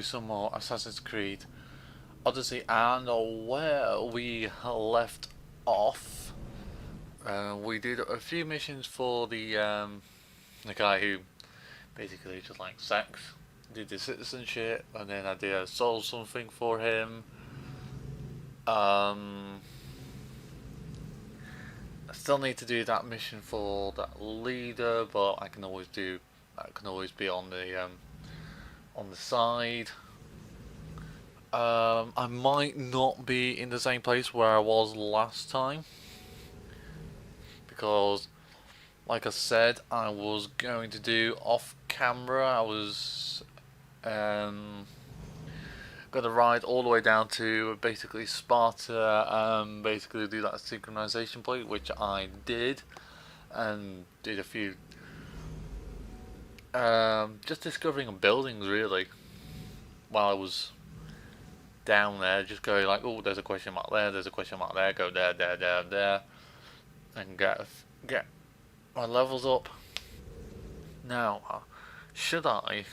some more Assassin's Creed Odyssey, and where we left off, we did a few missions for the guy who basically just likes sex. Did the citizenship, and then I sold something for him. I still need to do that mission for that leader, but I can always do. That can always be on the side. I might not be in the same place where I was last time, because, like I said, I was going to do off camera. I was gonna ride all the way down to basically Sparta, basically do that synchronization point, which I did, and did a few just discovering buildings really while I was down there, just going like, oh, there's a question mark there, there's a question mark there, go there, and get my levels up. Now, should I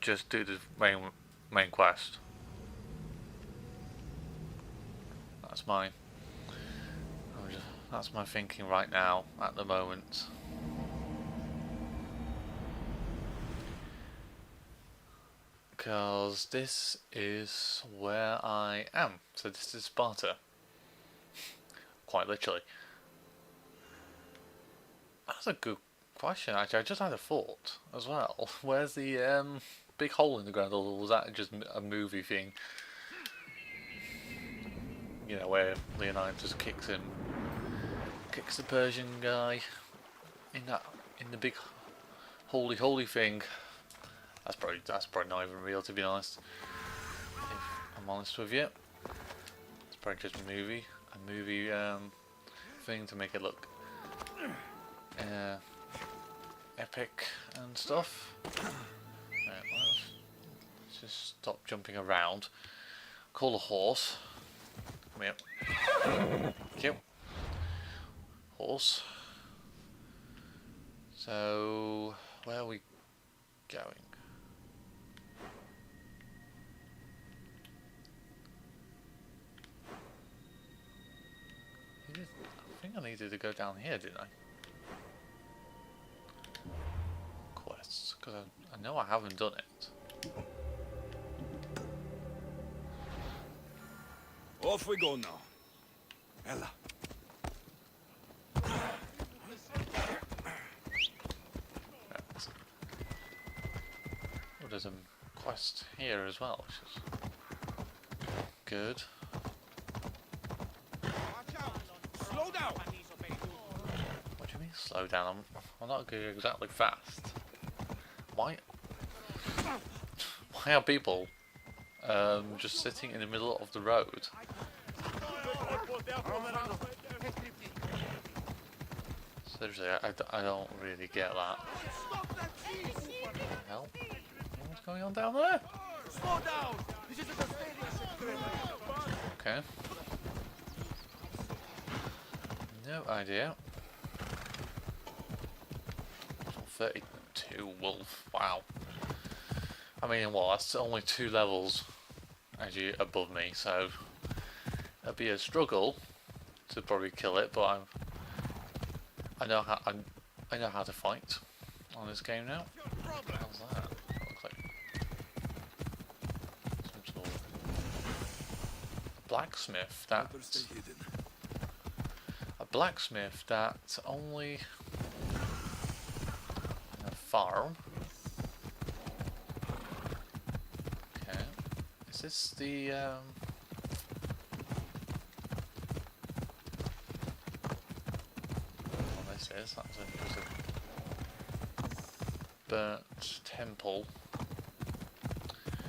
just do the main quest? That's my thinking right now at the moment. Because this is where I am. So this is Sparta. Quite literally. That's a good question actually. I just had a thought as well. Where's the big hole in the ground, or was that just a movie thing? You know, where Leonide just kicks the Persian guy in the big holy thing. That's probably not even real, to be honest. If I'm honest with you, it's probably just a movie thing to make it look epic and stuff. Right, let's just stop jumping around. Call a horse. Come here. Thank you. Horse. So, where are we going? I think I needed to go down here, didn't I? Quests, because I know I haven't done it. Off we go now. Ella. Right. Oh, there's a quest here as well, which is good. Slow down. What do you mean slow down? I'm not going exactly fast. Why are people just sitting in the middle of the road? Seriously, I don't really get that. What the hell? What's going on down there? Okay. No idea. 32 wolf. Wow. I mean, well, that's only 2 levels actually above me, so it'll be a struggle to probably kill it. But I know how to fight on this game now. How's that? That looks like some sort of blacksmith. A blacksmith that only in a farm. Okay, is this the that's just a burnt temple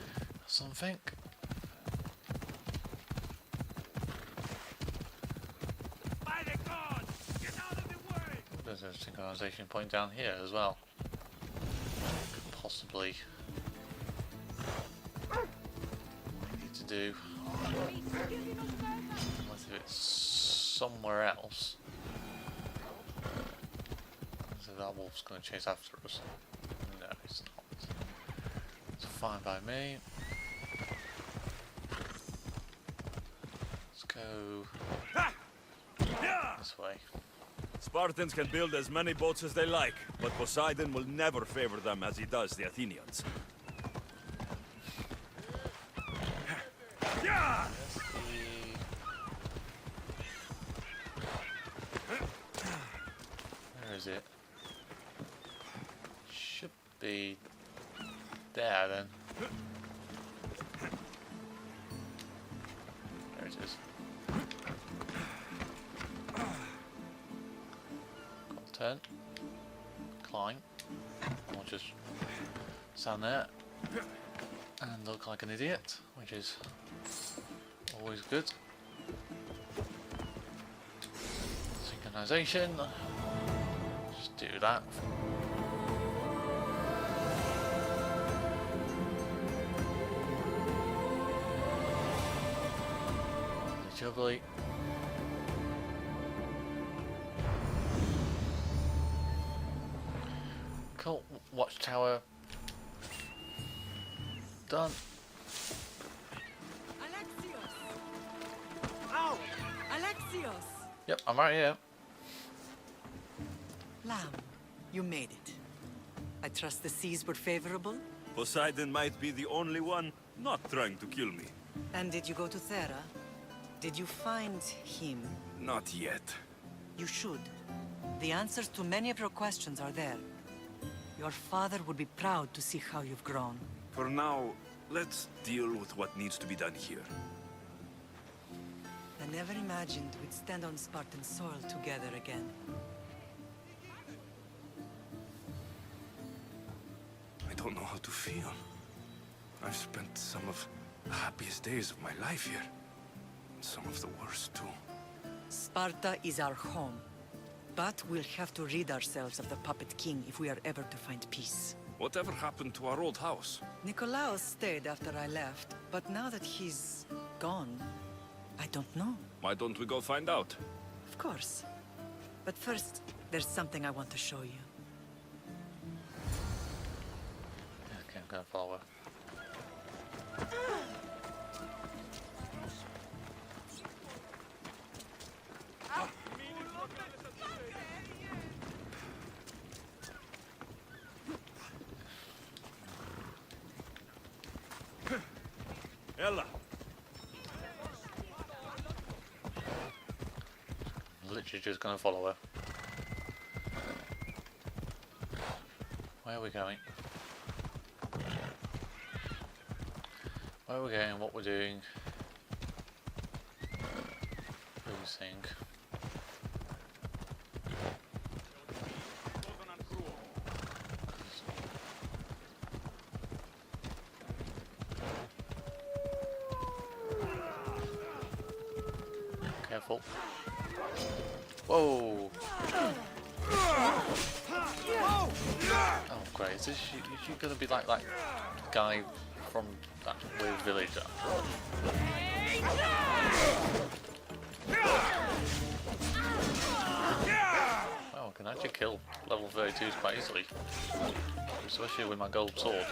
or something. By the gods, get out of the way. There's a synchronization point down here as well. Could possibly need to do, unless it's somewhere else. So that wolf's going to chase after us. No, it's not. It's fine by me. Let's go this way. Spartans can build as many boats as they like, but Poseidon will never favor them as he does the Athenians. Where is it? Should be there then. There it is. Got turn. Climb. Or just stand there and look like an idiot, which is always good. Synchronization. Just do that. Jubbly. Cool. Watchtower done. Alexios! Ow! Alexios! Yep, I'm right here. Lamb, you made it. I trust the seas were favorable? Poseidon might be the only one not trying to kill me. And did you go to Thera? Did you find him? Not yet. You should. The answers to many of your questions are there. Your father would be proud to see how you've grown. For now, let's deal with what needs to be done here. I never imagined we'd stand on Spartan soil together again. I don't know how to feel. I've spent some of the happiest days of my life here. Some of the worst, too. Sparta is our home. But we'll have to rid ourselves of the Puppet King if we are ever to find peace. Whatever happened to our old house? Nikolaos stayed after I left, but now that he's gone, I don't know. Why don't we go find out? Of course. But first, there's something I want to show you. Okay, I'm gonna follow her. Ella! Literally just gonna follow her. Where are we going? Where are we going? What we're doing? Losing. Careful. Whoa! Oh great, is she gonna be like that guy from that weird village? Oh, I can actually kill level 32s quite easily. Especially with my gold sword.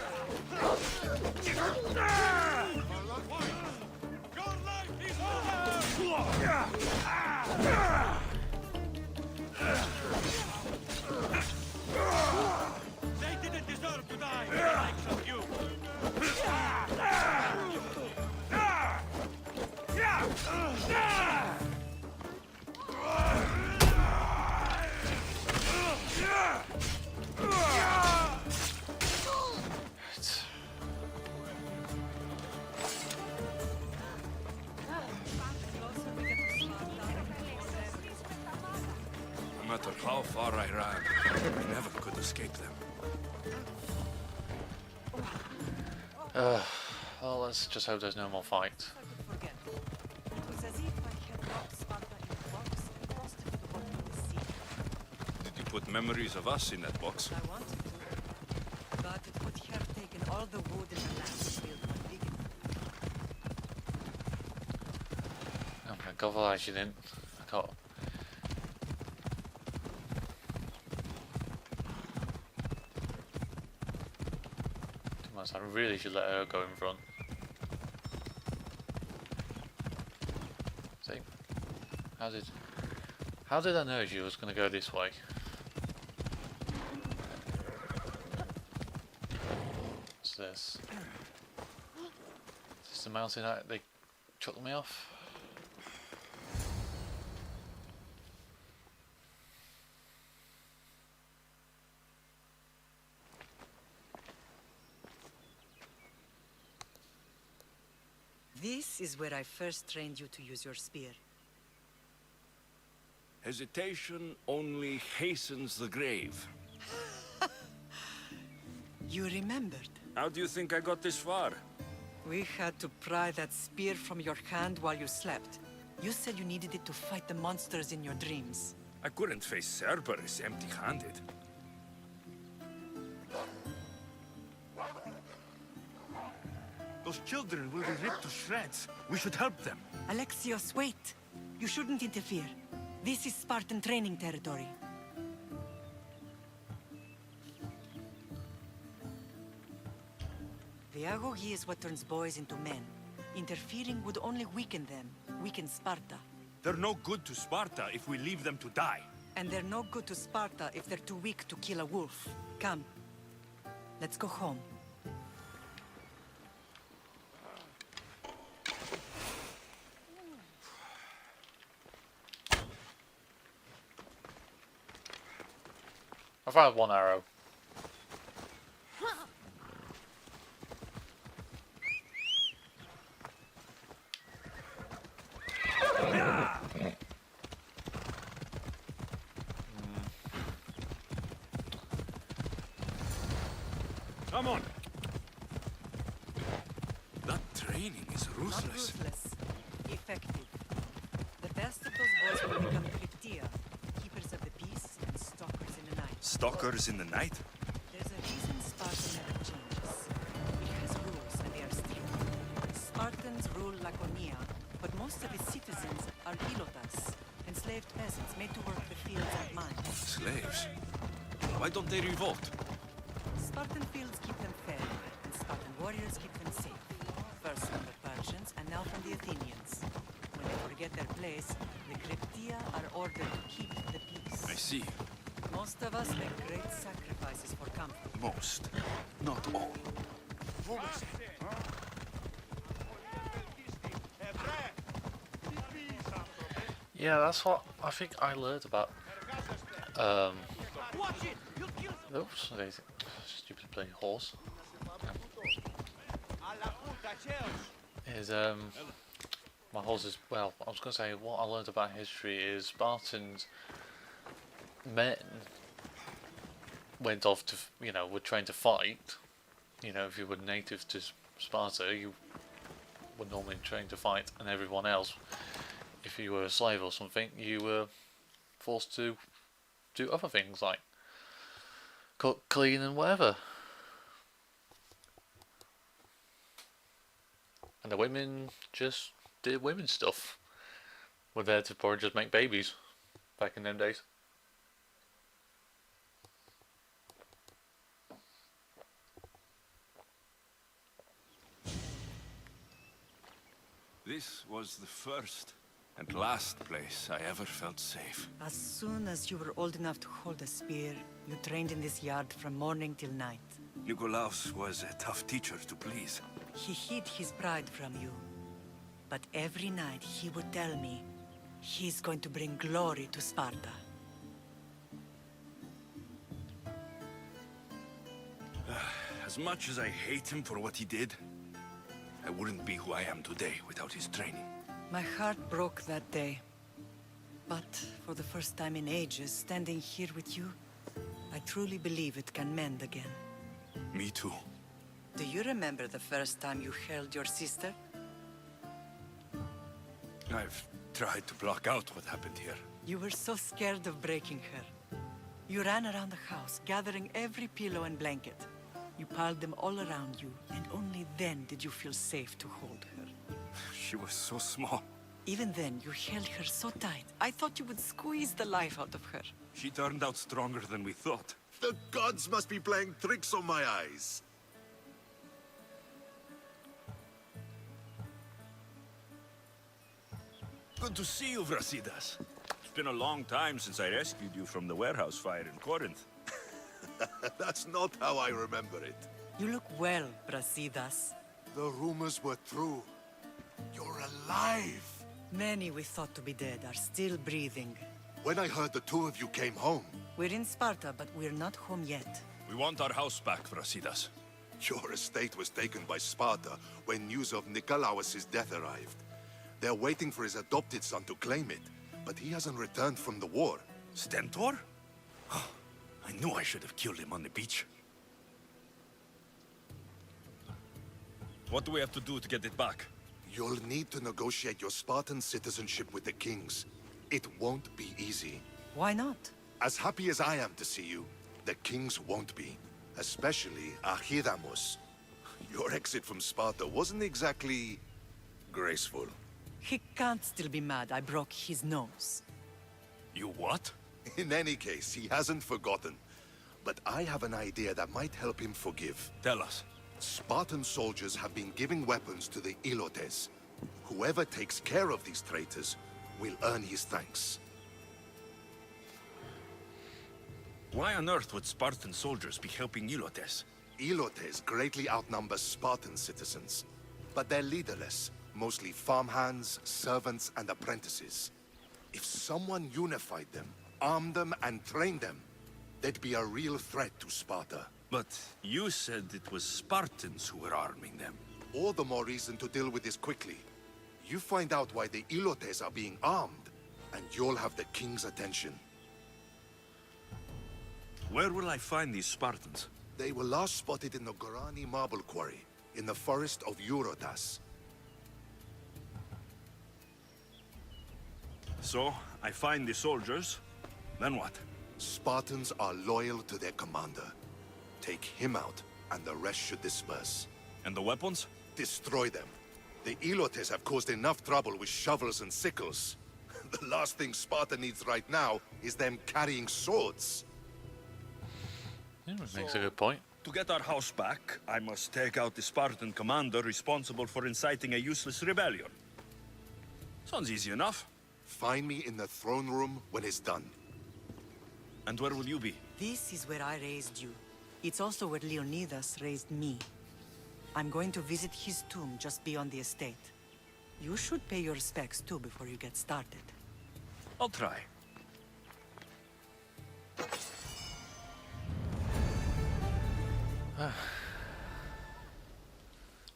They didn't deserve to die, the likes of you. No matter how far I ran, I never could escape them. Well, let's just hope there's no more fights. I could forget. It was as if I had locked Sparta in a box and tossed it to the bottom of the sea. Did you put memories of us in that box? I wanted to, but it would have taken all the wood in the land to build one big enough. Oh my god, well, I actually didn't. I can't. Do Almost, I really should let her go in front. See? How did I know she was going to go this way? What's this? Is this the mountain they chucked me off? This is where I first trained you to use your spear. Hesitation only hastens the grave. You remembered. How do you think I got this far? We had to pry that spear from your hand while you slept. You said you needed it to fight the monsters in your dreams. I couldn't face Cerberus empty-handed. Those children will be ripped to shreds. We should help them. Alexios, wait! You shouldn't interfere. This is Spartan training territory. The agoge is what turns boys into men. Interfering would only weaken them, weaken Sparta. They're no good to Sparta if we leave them to die. And they're no good to Sparta if they're too weak to kill a wolf. Come. Let's go home. I fired one arrow. Come on. That training is Not ruthless. ruthless. Effective. The best of those boys will become Cryptia, keepers of the peace and stalkers in the night. Stalkers in the night? There's a reason Sparta never changes. It has rules and they are strict. Spartans rule Laconia, but most of its citizens are ilotas, enslaved peasants made to work the fields and mines. Slaves? Why don't they revolt? Spartan fields keep them fed, and Spartan warriors keep them safe. First from the Persians, and now from the Athenians. When they forget their place, the Cryptia are ordered to keep the peace. I see. Most of us make great sacrifices for comfort. Most. Not all. Yeah, that's what I think I learned about. Oops, stupid bloody horse. Is my horse is, well, I was going to say what I learned about history is Spartans men went off to, were trained to fight. If you were native to Sparta, you were normally trained to fight, and everyone else, if you were a slave or something, you were forced to do other things like cook, clean, and whatever. And the women just did women stuff. Were there to probably just make babies back in them days. This was the first and last place I ever felt safe. As soon as you were old enough to hold a spear, you trained in this yard from morning till night. Nikolaos was a tough teacher to please. He hid his pride from you. But every night he would tell me, he's going to bring glory to Sparta. As much as I hate him for what he did, I wouldn't be who I am today without his training. My heart broke that day. But for the first time in ages, standing here with you, I truly believe it can mend again. Me too. Do you remember the first time you held your sister? I've tried to block out what happened here. You were so scared of breaking her. You ran around the house, gathering every pillow and blanket. You piled them all around you, and only then did you feel safe to hold her. She was so small. Even then, you held her so tight, I thought you would squeeze the life out of her. She turned out stronger than we thought. The gods must be playing tricks on my eyes. Good to see you, Brasidas. It's been a long time since I rescued you from the warehouse fire in Corinth. That's not how I remember it. You look well, Brasidas. The rumors were true. You're alive! Many we thought to be dead are still breathing. When I heard the two of you came home, We're in Sparta, but we're not home yet. We want our house back, Brasidas. your estate was taken by Sparta when news of Nikolaos' death arrived. They're waiting for his adopted son to claim it, but he hasn't returned from the war. Stentor? I knew I should have killed him on the beach. What do we have to do to get it back? You'll need to negotiate your Spartan citizenship with the kings. It won't be easy. Why not? As happy as I am to see you, the kings won't be. Especially Archidamos. Your exit from Sparta wasn't exactly graceful. He can't still be mad I broke his nose. You what? In any case, he hasn't forgotten. But I have an idea that might help him forgive. Tell us. Spartan soldiers have been giving weapons to the Ilotes. Whoever takes care of these traitors will earn his thanks. Why on earth would Spartan soldiers be helping Ilotes? Ilotes greatly outnumber Spartan citizens, but they're leaderless, mostly farmhands, servants, and apprentices. If someone unified them, armed them, and trained them, they'd be a real threat to Sparta. But you said it was Spartans who were arming them. All the more reason to deal with this quickly. You find out why the Ilotes are being armed, and you'll have the king's attention. Where will I find these Spartans? They were last spotted in the Gorani marble quarry, in the forest of Eurotas. So, I find the soldiers, then what? Spartans are loyal to their commander. Take him out, and the rest should disperse. And the weapons? Destroy them. The Ilotes have caused enough trouble with shovels and sickles. The last thing Sparta needs right now is them carrying swords. Yeah, makes a good point. To get our house back, I must take out the Spartan commander responsible for inciting a useless rebellion. Sounds easy enough. Find me in the throne room when it's done. And where will you be? This is where I raised you. It's also where Leonidas raised me. I'm going to visit his tomb just beyond the estate. You should pay your respects too before you get started. I'll try.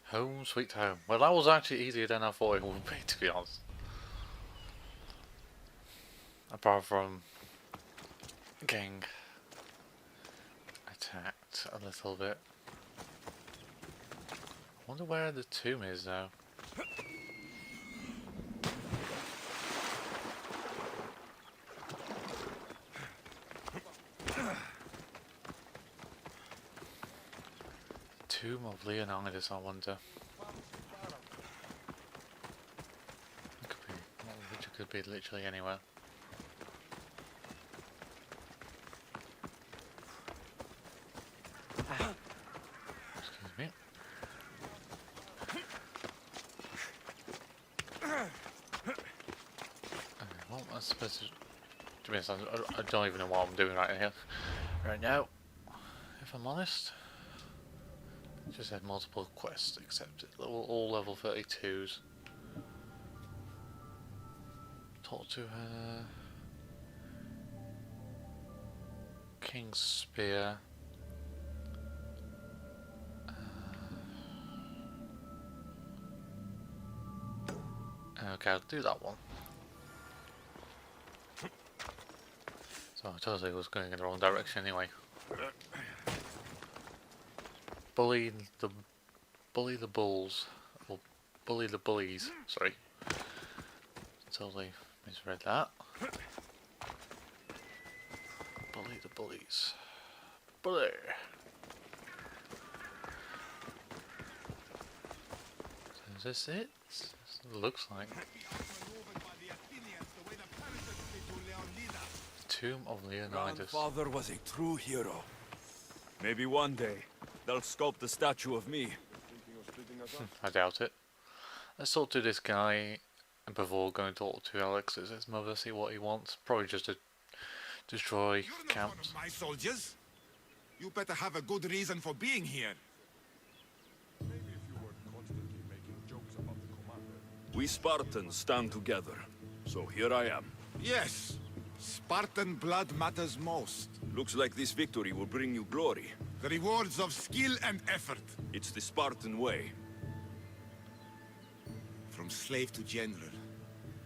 Home sweet home. Well, that was actually easier than I thought it would be, to be honest. Apart from getting attacked a little bit. I wonder where the tomb is now. Tomb of Leonidas, I wonder. It could be, which could be literally anywhere. Excuse me. Okay, well, I'm supposed to be honest, I don't even know what I'm doing right here, right now. If I'm honest. Just had multiple quests accepted, all level 32s. Talk to her. King's Spear. Okay, I'll do that one. So I totally was going in the wrong direction anyway. Bully the bulls, or bully the bullies. Sorry, totally misread that. Bully the bullies. Bully. So is this it? It looks like. Tomb of Leonidas. Grandfather was a true hero. Maybe one day they'll sculpt a statue of me. I doubt it. Let's talk to this guy. And before going to talk to Alex's mother, see what he wants. Probably just to destroy You're not one camps. of my soldiers. You better have a good reason for being here. We Spartans stand together, so here I am. Yes, Spartan blood matters most. Looks like this victory will bring you glory. The rewards of skill and effort. It's the Spartan way. From slave to general,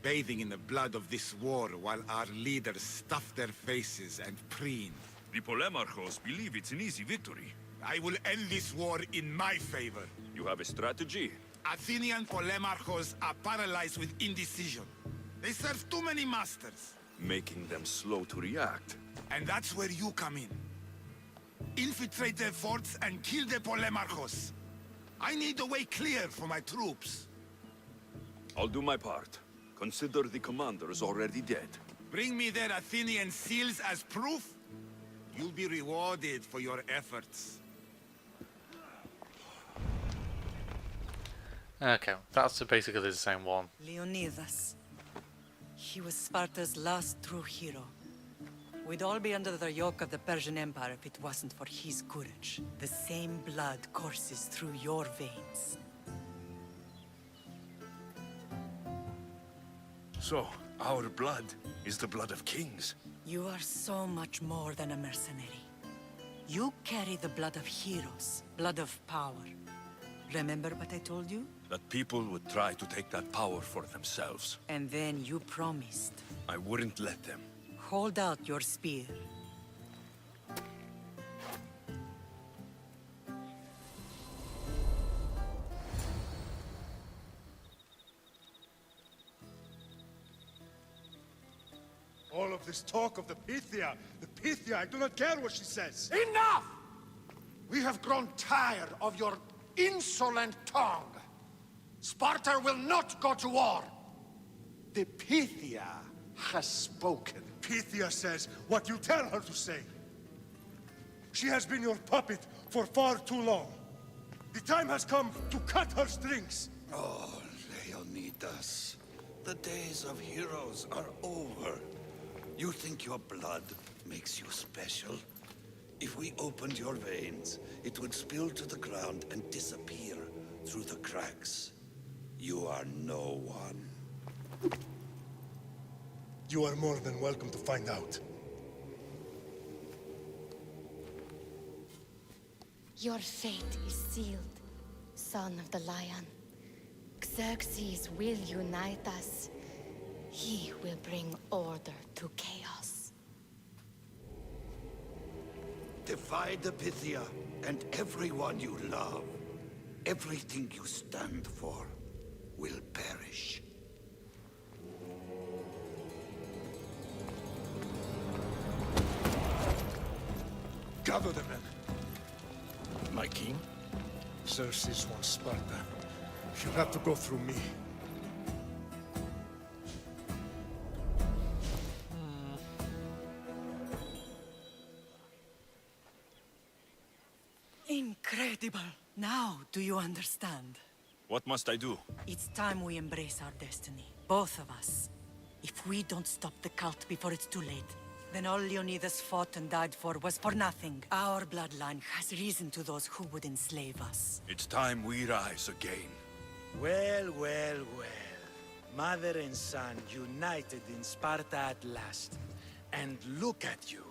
bathing in the blood of this war while our leaders stuff their faces and preen. The Polemarchos believe it's an easy victory. I will end this war in my favor. You have a strategy? Athenian Polemarchos are paralyzed with indecision. They serve too many masters. Making them slow to react. And that's where you come in. Infiltrate their forts and kill the Polemarchos. I need a way clear for my troops. I'll do my part. Consider the commander is already dead. Bring me their Athenian seals as proof. You'll be rewarded for your efforts. Okay, that's basically the same one. Leonidas. He was Sparta's last true hero. We'd all be under the yoke of the Persian Empire if it wasn't for his courage. The same blood courses through your veins. So, our blood is the blood of kings. You are so much more than a mercenary. You carry the blood of heroes, blood of power. Remember what I told you? That people would try to take that power for themselves. And then you promised. I wouldn't let them. Hold out your spear. All of this talk of the Pythia, I do not care what she says. Enough! We have grown tired of your insolent tongue. Sparta will not go to war. The Pythia has spoken. Pythia says what you tell her to say. She has been your puppet for far too long. The time has come to cut her strings. Oh, Leonidas, the days of heroes are over. You think your blood makes you special? If we opened your veins, it would spill to the ground and disappear through the cracks. You are no one. You are more than welcome to find out. Your fate is sealed, son of the lion. Xerxes will unite us. He will bring order to chaos. Defy the Pythia and everyone you love. Everything you stand for will perish. Gather the men. My king? Xerxes wants Sparta. She'll have to go through me. Incredible! Now, do you understand? What must I do? It's time we embrace our destiny. Both of us. If we don't stop the cult before it's too late, then all Leonidas fought and died for was for nothing. Our bloodline has risen to those who would enslave us. It's time we rise again. Well, well, well. Mother and son united in Sparta at last. And look at you,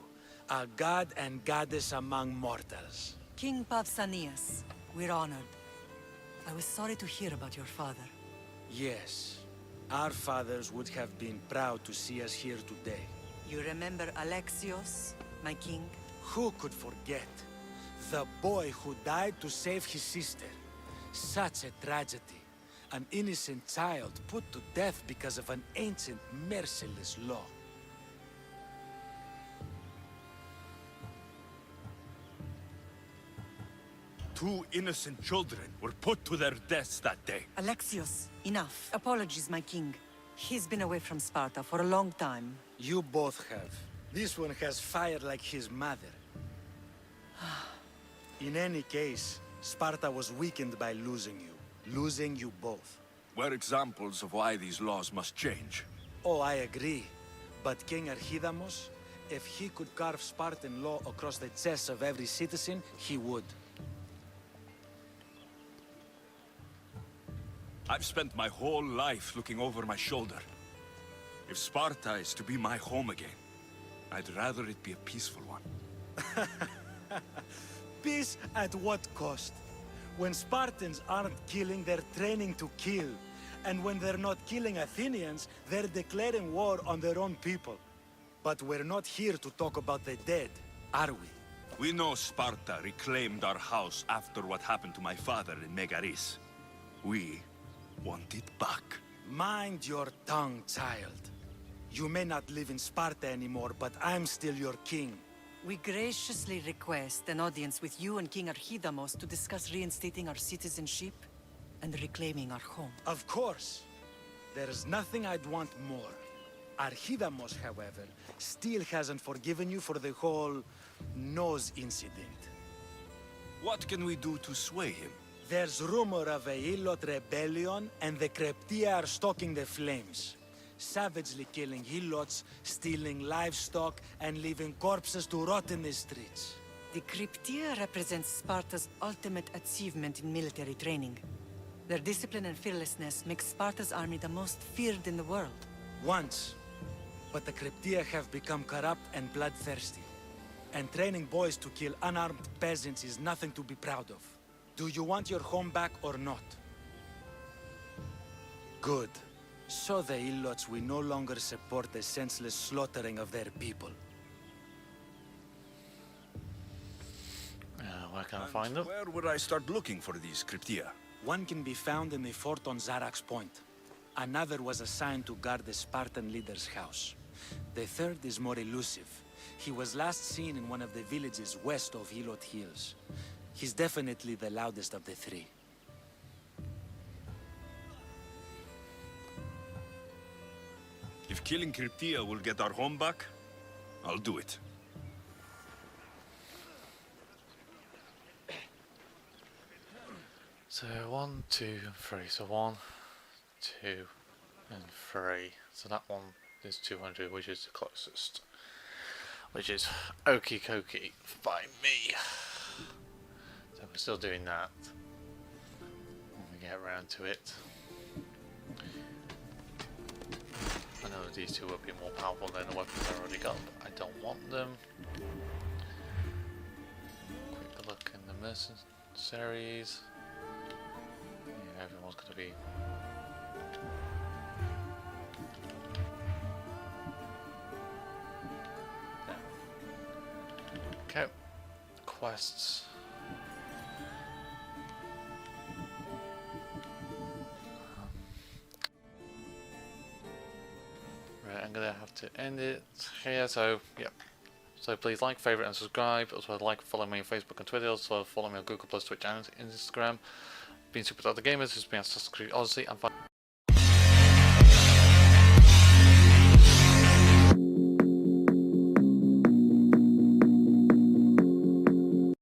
a god and goddess among mortals. King Pausanias, we're honored. I was sorry to hear about your father. Yes, our fathers would have been proud to see us here today. You remember Alexios, my king? Who could forget? The boy who died to save his sister. Such a tragedy. An innocent child put to death because of an ancient, merciless law. Two innocent children were put to their deaths that day. Alexios, enough. Apologies, my king. He's been away from Sparta for a long time. You both have. This one has fire like his mother. In any case, Sparta was weakened by losing you. Losing you both. were examples of why these laws must change. Oh, I agree. But King Archidamos, if he could carve Spartan law across the chests of every citizen, he would. I've spent my whole life looking over my shoulder. If Sparta is to be my home again, I'd rather it be a peaceful one. Peace at what cost? When Spartans aren't killing, they're training to kill. And when they're not killing Athenians, they're declaring war on their own people. But we're not here to talk about the dead, are we? We know Sparta reclaimed our house after what happened to my father in Megaris. We want it back. Mind your tongue, child. You may not live in Sparta anymore, but I'm still your king. We graciously request an audience with you and King Archidamos to discuss reinstating our citizenship and reclaiming our home. Of course. There's nothing I'd want more. Archidamos, however, still hasn't forgiven you for the whole nose incident. What can we do to sway him? There's rumor of a Hilot rebellion, and the Kreptia are stalking the flames. Savagely killing Hilots, stealing livestock, and leaving corpses to rot in the streets. The Cryptia represents Sparta's ultimate achievement in military training. Their discipline and fearlessness makes Sparta's army the most feared in the world. Once. But the Cryptia have become corrupt and bloodthirsty. And training boys to kill unarmed peasants is nothing to be proud of. Do you want your home back or not? Good. So the Ilots will no longer support the senseless slaughtering of their people. Where can I find them? Where would I start looking for these cryptia? One can be found in the fort on Zarak's Point. Another was assigned to guard the Spartan leader's house. The third is more elusive. He was last seen in one of the villages west of Hilot Hills. He's definitely the loudest of the three. If killing cryptia will get our home back, I'll do it. So 1, 2, 3. So 1, 2, and 3. So that one is 200, which is the closest. Which is okie dokie by me. So we're still doing that when we get around to it. I know these two will be more powerful than the weapons I already got, but I don't want them. Quick look in the mercenaries. Yeah, everyone's gonna be. There. Okay. Quests. Right, I'm gonna have to end it here. So yeah. So please like, favorite, and subscribe. Also like, follow me on Facebook and Twitter. Also follow me on Google+, Twitch, and Instagram. Been SuperDoctorGamer. This has been Assassin's Creed Odyssey. And